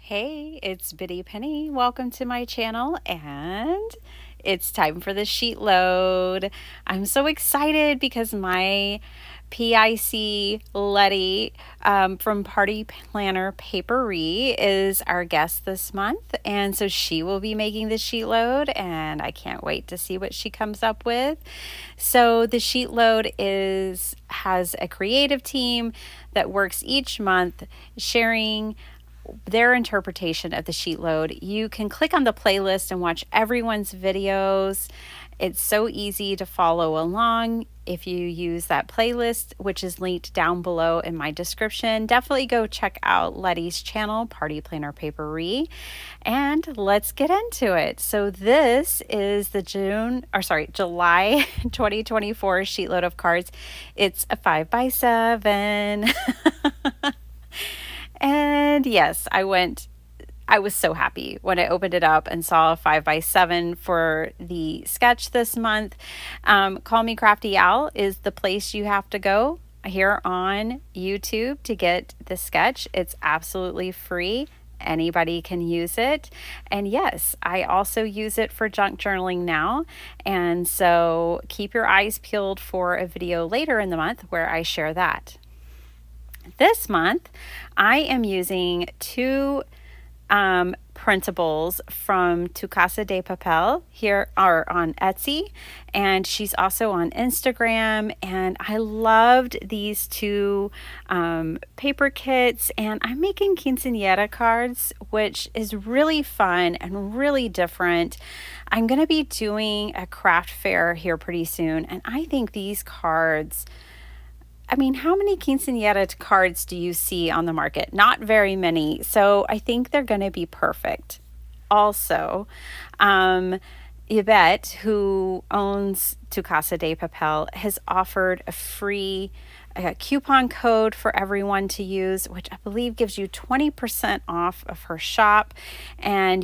Hey, it's Biddy Penny. Welcome to my channel, and it's time for the sheet load. I'm so excited because my PIC Letty from Party Planner Papery is our guest this month, and so she will be making the sheet load, and I can't wait to see what she comes up with. So the sheet load has a creative team that works each month sharing their interpretation of the sheet load. You can click on the playlist and watch everyone's videos. It's so easy to follow along if you use that playlist, which is linked down below in my description. Definitely go check out Letty's channel, Party Planner Papery, and let's get into it. So this is the July 2024 sheet load of cards. It's a 5x7. And yes, I was so happy when I opened it up and saw a 5x7 for the sketch this month. Call Me Crafty Al is the place you have to go here on YouTube to get the sketch. It's absolutely free. Anybody can use it. And yes, I also use it for junk journaling now. And so keep your eyes peeled for a video later in the month where I share that. This month, I am using two printables from Tu Casa de Papel here are on Etsy, and she's also on Instagram. And I loved these two paper kits, and I'm making quinceanera cards, which is really fun and really different. I'm going to be doing a craft fair here pretty soon, and I think these cards, how many quinceanera cards do you see on the market? Not very many. So I think they're going to be perfect. Also, Yvette, who owns Tu Casa de Papel, has offered a free coupon code for everyone to use, which I believe gives you 20% off of her shop. And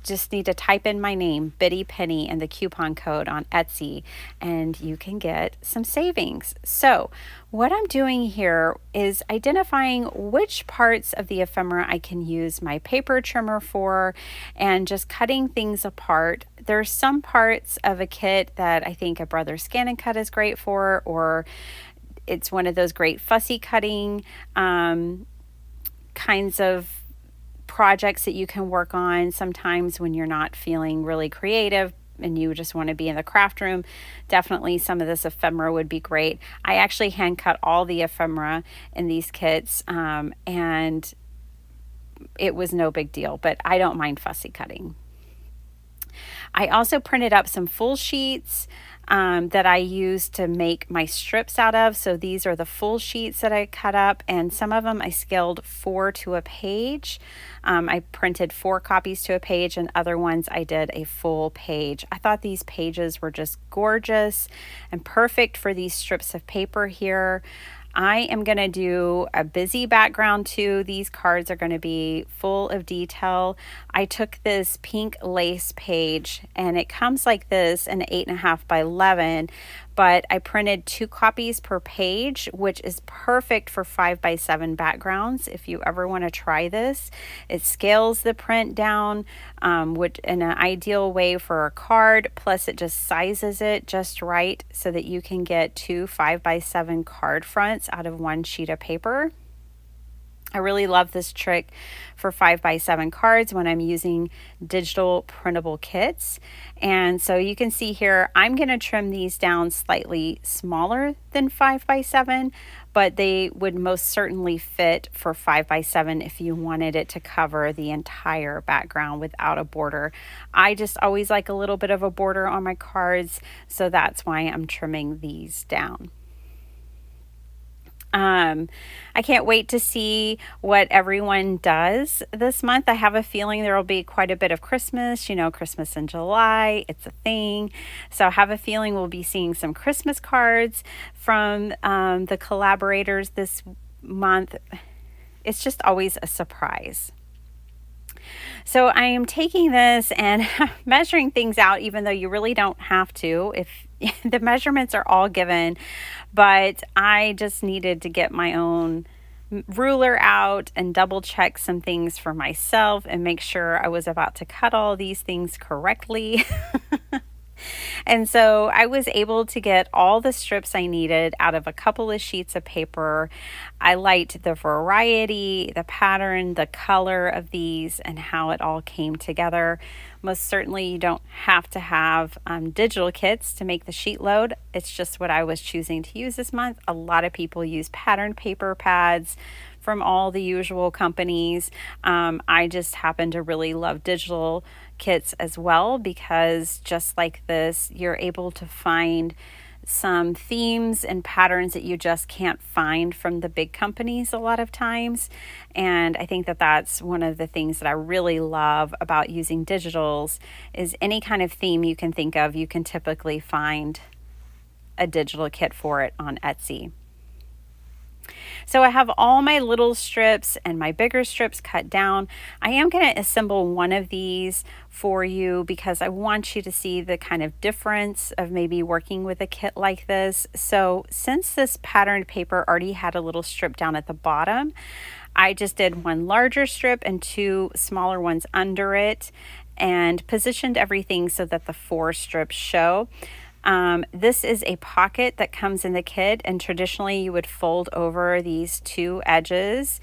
just need to type in my name, Biddy Penny, and the coupon code on Etsy, and you can get some savings. So what I'm doing here is identifying which parts of the ephemera I can use my paper trimmer for, and just cutting things apart. There's some parts of a kit that I think a Brother Scan and Cut is great for, or it's one of those great fussy cutting kinds of projects that you can work on sometimes when you're not feeling really creative and you just want to be in the craft room. Definitely some of this ephemera would be great. I actually hand cut all the ephemera in these kits, and it was no big deal, but I don't mind fussy cutting. I also printed up some full sheets that I used to make my strips out of. So these are the full sheets that I cut up, and some of them I scaled 4 to a page. I printed 4 copies to a page, and other ones I did a full page. I thought these pages were just gorgeous and perfect for these strips of paper here. I am going to do a busy background too. These cards are going to be full of detail. I took this pink lace page, and it comes like this, an 8.5 by 11, but I printed 2 copies per page, which is perfect for 5x7 backgrounds. If you ever want to try this, it scales the print down which in an ideal way for a card, plus it just sizes it just right so that you can get 2 5x7 card fronts out of one sheet of paper. I really love this trick for 5x7 cards when I'm using digital printable kits. And so you can see here, I'm going to trim these down slightly smaller than 5x7, but they would most certainly fit for 5x7 if you wanted it to cover the entire background without a border. I just always like a little bit of a border on my cards, so that's why I'm trimming these down. I can't wait to see what everyone does this month. I have a feeling there will be quite a bit of Christmas. Christmas in July, it's a thing. So I have a feeling we'll be seeing some Christmas cards from the collaborators this month. It's just always a surprise. So I am taking this and measuring things out, even though you really don't have to. If the measurements are all given, but I just needed to get my own ruler out and double check some things for myself and make sure I was about to cut all these things correctly. And so I was able to get all the strips I needed out of a couple of sheets of paper. I liked the variety, the pattern, the color of these, and how it all came together. Most certainly, you don't have to have digital kits to make the Sheetload. It's just what I was choosing to use this month. A lot of people use patterned paper pads from all the usual companies. I just happen to really love digital kits as well, because just like this, you're able to find some themes and patterns that you just can't find from the big companies a lot of times. And I think that that's one of the things that I really love about using digitals is any kind of theme you can think of, you can typically find a digital kit for it on Etsy. So I have all my little strips and my bigger strips cut down. I am going to assemble one of these for you because I want you to see the kind of difference of maybe working with a kit like this. So since this patterned paper already had a little strip down at the bottom, I just did one larger strip and two smaller ones under it and positioned everything so that the four strips show. This is a pocket that comes in the kit, and traditionally you would fold over these two edges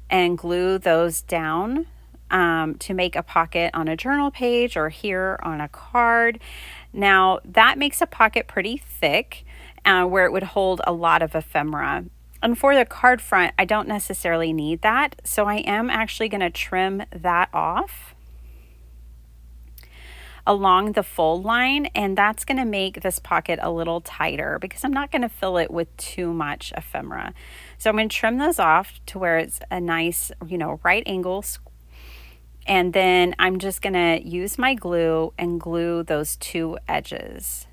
and glue those down to make a pocket on a journal page or here on a card. Now that makes a pocket pretty thick where it would hold a lot of ephemera. And for the card front, I don't necessarily need that, so I am actually going to trim that off along the fold line, and that's going to make this pocket a little tighter because I'm not going to fill it with too much ephemera. So I'm going to trim those off to where it's a nice, right angle, and then I'm just going to use my glue and glue those two edges.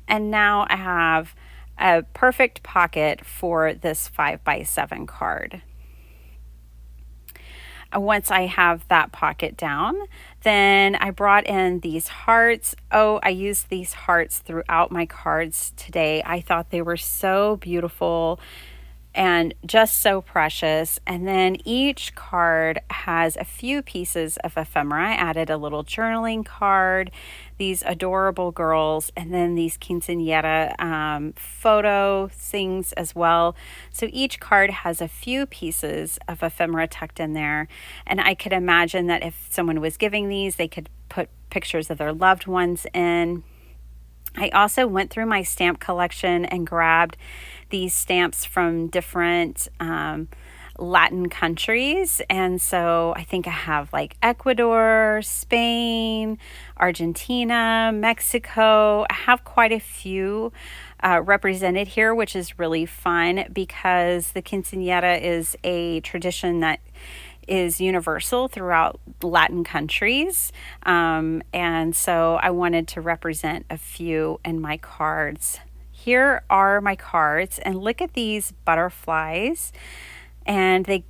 And now I have a perfect pocket for this 5x7 card. Once I have that pocket down, then I brought in these hearts. Oh, I used these hearts throughout my cards today. I thought they were so beautiful and just so precious. And then each card has a few pieces of ephemera. I added a little journaling card, these adorable girls, and then these quinceanera photo things as well. So each card has a few pieces of ephemera tucked in there. And I could imagine that if someone was giving these, they could put pictures of their loved ones in. I also went through my stamp collection and grabbed these stamps from different Latin countries. And so I think I have like Ecuador, Spain, Argentina, Mexico. I have quite a few represented here, which is really fun because the quinceanera is a tradition that is universal throughout Latin countries. And so I wanted to represent a few in my cards. Here are my cards, and look at these butterflies. And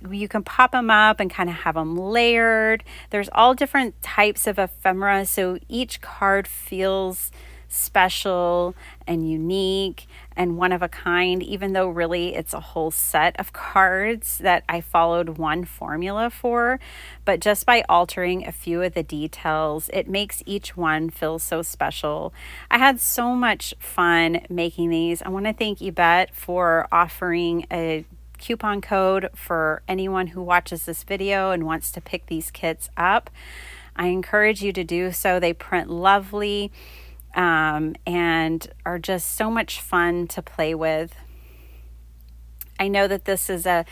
you can pop them up and kind of have them layered. There's all different types of ephemera, so each card feels special and unique and one of a kind, even though really it's a whole set of cards that I followed one formula for. But just by altering a few of the details, it makes each one feel so special. I had so much fun making these. I want to thank Yvette for offering a coupon code for anyone who watches this video and wants to pick these kits up. I encourage you to do so. They print lovely and are just so much fun to play with. I know that this is a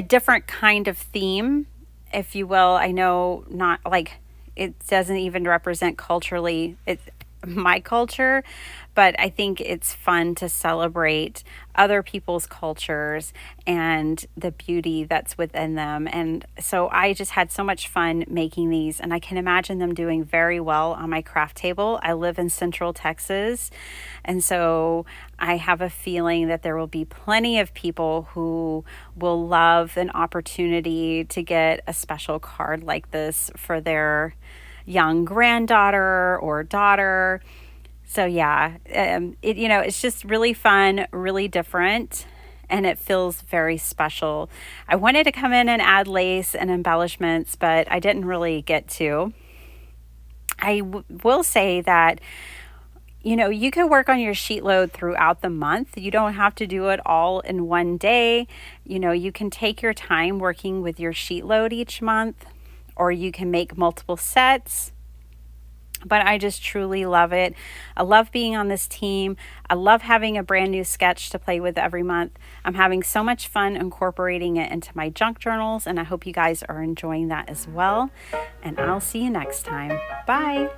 different kind of theme, if you will. I know not like it doesn't even represent culturally my culture, but I think it's fun to celebrate other people's cultures and the beauty that's within them. And so I just had so much fun making these, and I can imagine them doing very well on my craft table. I live in Central Texas, and so I have a feeling that there will be plenty of people who will love an opportunity to get a special card like this for their young granddaughter or daughter. So yeah, it's just really fun, really different, and it feels very special. I wanted to come in and add lace and embellishments, but I didn't really get to. Will say that you can work on your sheet load throughout the month. You don't have to do it all in one day. You can take your time working with your sheet load each month, or you can make multiple sets. But I just truly love it. I love being on this team. I love having a brand new sketch to play with every month. I'm having so much fun incorporating it into my junk journals, and I hope you guys are enjoying that as well. And I'll see you next time. Bye.